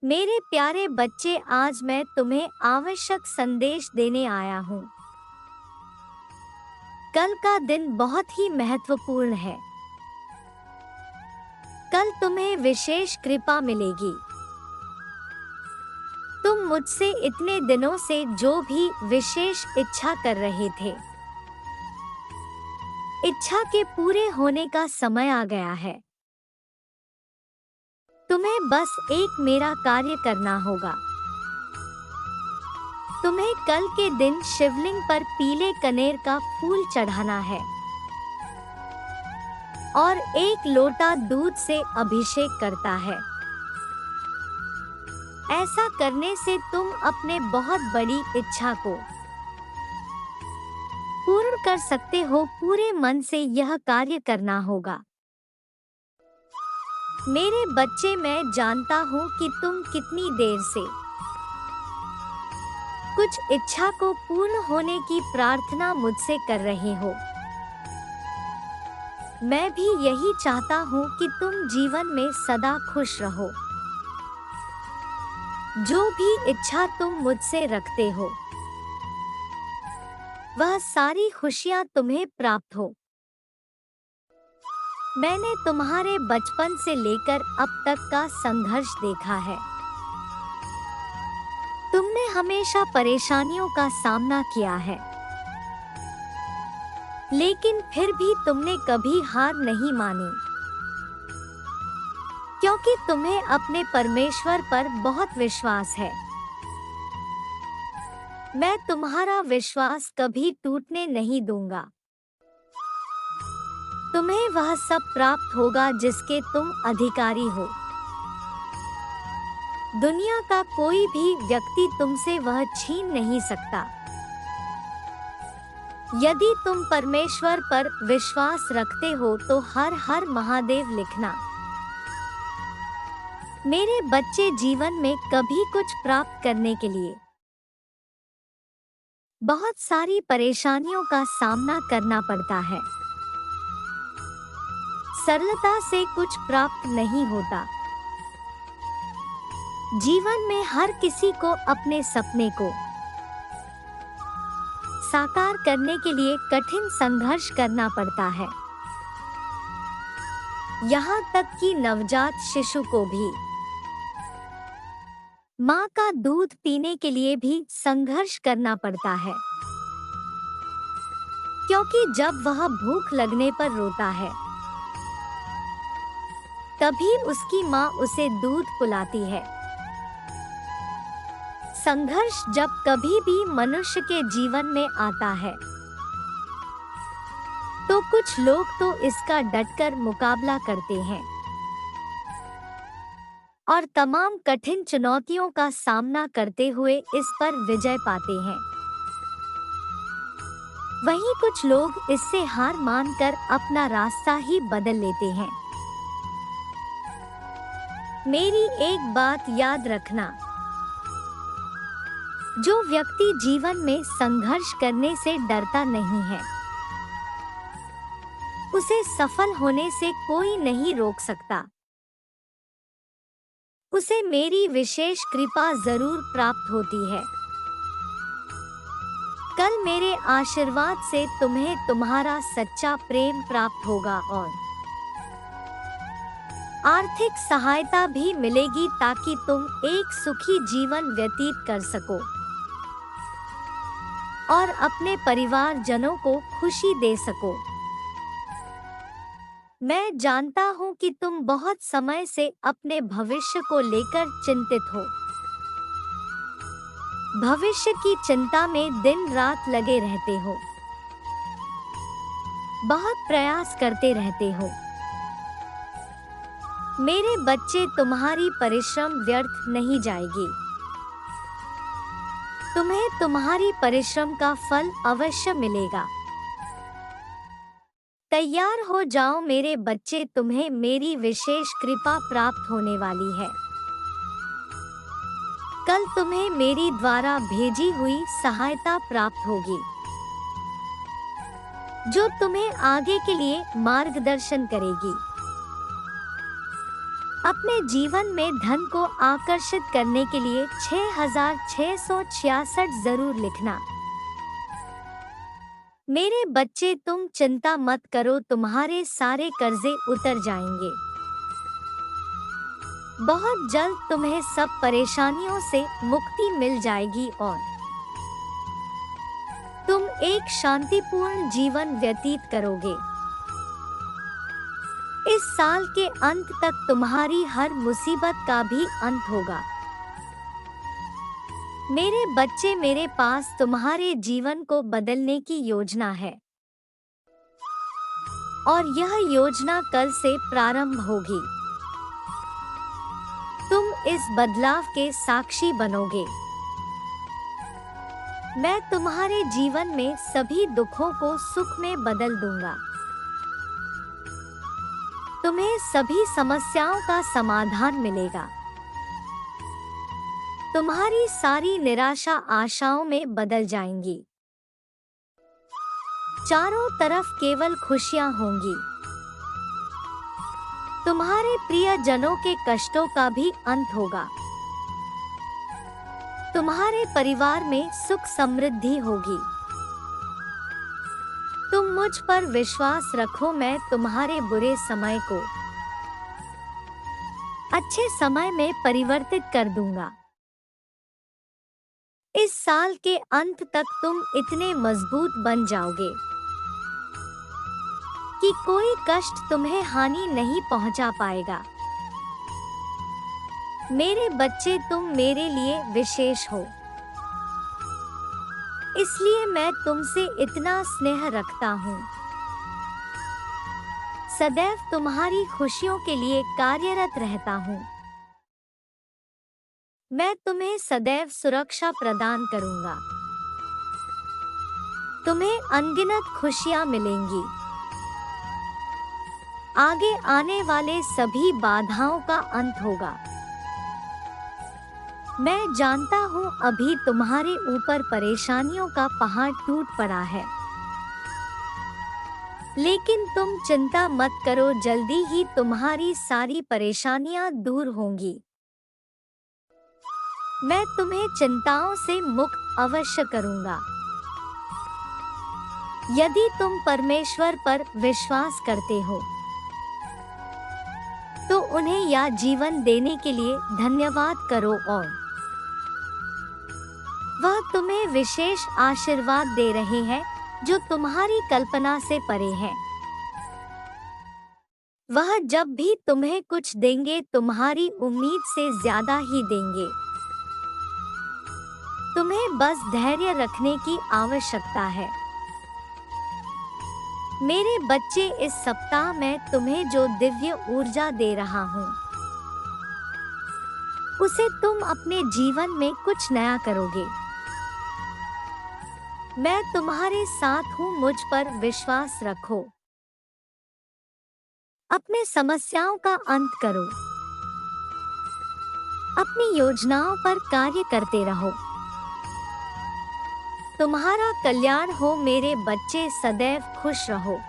मेरे प्यारे बच्चे, आज मैं तुम्हें आवश्यक संदेश देने आया हूँ। कल का दिन बहुत ही महत्वपूर्ण है। कल तुम्हें विशेष कृपा मिलेगी। तुम मुझसे इतने दिनों से जो भी विशेष इच्छा कर रहे थे, इच्छा के पूरे होने का समय आ गया है। तुम्हें बस एक मेरा कार्य करना होगा। तुम्हें कल के दिन शिवलिंग पर पीले कनेर का फूल चढ़ाना है और एक लोटा दूध से अभिषेक करता है। ऐसा करने से तुम अपने बहुत बड़ी इच्छा को पूर्ण कर सकते हो। पूरे मन से यह कार्य करना होगा। मेरे बच्चे, मैं जानता हूँ कि तुम कितनी देर से कुछ इच्छा को पूर्ण होने की प्रार्थना मुझसे कर रहे हो। मैं भी यही चाहता हूँ कि तुम जीवन में सदा खुश रहो। जो भी इच्छा तुम मुझसे रखते हो, वह सारी खुशियाँ तुम्हें प्राप्त हो। मैंने तुम्हारे बचपन से लेकर अब तक का संघर्ष देखा है। तुमने हमेशा परेशानियों का सामना किया है, लेकिन फिर भी तुमने कभी हार नहीं मानी, क्योंकि तुम्हें अपने परमेश्वर पर बहुत विश्वास है। मैं तुम्हारा विश्वास कभी टूटने नहीं दूंगा। तुम्हें वह सब प्राप्त होगा जिसके तुम अधिकारी हो। दुनिया का कोई भी व्यक्ति तुमसे वह छीन नहीं सकता। यदि तुम परमेश्वर पर विश्वास रखते हो तो हर हर महादेव लिखना। मेरे बच्चे, जीवन में कभी कुछ प्राप्त करने के लिए बहुत सारी परेशानियों का सामना करना पड़ता है। सरलता से कुछ प्राप्त नहीं होता। जीवन में हर किसी को अपने सपने को साकार करने के लिए कठिन संघर्ष करना पड़ता है। यहाँ तक कि नवजात शिशु को भी माँ का दूध पीने के लिए भी संघर्ष करना पड़ता है, क्योंकि जब वह भूख लगने पर रोता है, तभी उसकी माँ उसे दूध पिलाती है। संघर्ष जब कभी भी मनुष्य के जीवन में आता है, तो कुछ लोग तो इसका डटकर मुकाबला करते हैं और तमाम कठिन चुनौतियों का सामना करते हुए इस पर विजय पाते हैं। वहीं कुछ लोग इससे हार मानकर अपना रास्ता ही बदल लेते हैं। मेरी एक बात याद रखना, जो व्यक्ति जीवन में संघर्ष करने से डरता नहीं है, उसे सफल होने से कोई नहीं रोक सकता। उसे मेरी विशेष कृपा जरूर प्राप्त होती है। कल मेरे आशीर्वाद से तुम्हें तुम्हारा सच्चा प्रेम प्राप्त होगा और आर्थिक सहायता भी मिलेगी, ताकि तुम एक सुखी जीवन व्यतीत कर सको और अपने परिवारजनों को खुशी दे सको। मैं जानता हूँ कि तुम बहुत समय से अपने भविष्य को लेकर चिंतित हो। भविष्य की चिंता में दिन रात लगे रहते हो, बहुत प्रयास करते रहते हो। मेरे बच्चे, तुम्हारी परिश्रम व्यर्थ नहीं जाएगी। तुम्हें तुम्हारी परिश्रम का फल अवश्य मिलेगा। तैयार हो जाओ मेरे बच्चे, तुम्हें मेरी विशेष कृपा प्राप्त होने वाली है। कल तुम्हें मेरी द्वारा भेजी हुई सहायता प्राप्त होगी, जो तुम्हें आगे के लिए मार्गदर्शन करेगी। अपने जीवन में धन को आकर्षित करने के लिए 6666 जरूर लिखना। मेरे बच्चे, तुम चिंता मत करो, तुम्हारे सारे कर्जे उतर जाएंगे। बहुत जल्द तुम्हें सब परेशानियों से मुक्ति मिल जाएगी और तुम एक शांतिपूर्ण जीवन व्यतीत करोगे। इस साल के अंत तक तुम्हारी हर मुसीबत का भी अंत होगा। मेरे बच्चे, मेरे पास तुम्हारे जीवन को बदलने की योजना है और यह योजना कल से प्रारंभ होगी। तुम इस बदलाव के साक्षी बनोगे। मैं तुम्हारे जीवन में सभी दुखों को सुख में बदल दूंगा। तुम्हें सभी समस्याओं का समाधान मिलेगा। तुम्हारी सारी निराशा आशाओं में बदल जाएंगी। चारों तरफ केवल खुशियां होंगी। तुम्हारे प्रियजनों के कष्टों का भी अंत होगा। तुम्हारे परिवार में सुख समृद्धि होगी। तुम मुझ पर विश्वास रखो, मैं तुम्हारे बुरे समय को अच्छे समय में परिवर्तित कर दूंगा। इस साल के अंत तक तुम इतने मजबूत बन जाओगे कि कोई कष्ट तुम्हें हानि नहीं पहुंचा पाएगा। मेरे बच्चे, तुम मेरे लिए विशेष हो, इसलिए मैं तुमसे इतना स्नेह रखता हूँ। सदैव तुम्हारी खुशियों के लिए कार्यरत रहता हूँ। मैं तुम्हें सदैव सुरक्षा प्रदान करूंगा। तुम्हें अनगिनत खुशियां मिलेंगी। आगे आने वाले सभी बाधाओं का अंत होगा। मैं जानता हूँ अभी तुम्हारे ऊपर परेशानियों का पहाड़ टूट पड़ा है, लेकिन तुम चिंता मत करो, जल्दी ही तुम्हारी सारी परेशानियां दूर होंगी। मैं तुम्हें चिंताओं से मुक्त अवश्य करूंगा। यदि तुम परमेश्वर पर विश्वास करते हो तो उन्हें यह जीवन देने के लिए धन्यवाद करो और वह तुम्हें विशेष आशीर्वाद दे रहे हैं जो तुम्हारी कल्पना से परे है। वह जब भी तुम्हें कुछ देंगे तुम्हारी उम्मीद से ज्यादा ही देंगे। तुम्हें बस धैर्य रखने की आवश्यकता है। मेरे बच्चे, इस सप्ताह मैं तुम्हें जो दिव्य ऊर्जा दे रहा हूँ उसे तुम अपने जीवन में कुछ नया करोगे। मैं तुम्हारे साथ हूँ, मुझ पर विश्वास रखो। अपने समस्याओं का अंत करो। अपनी योजनाओं पर कार्य करते रहो। तुम्हारा कल्याण हो मेरे बच्चे, सदैव खुश रहो।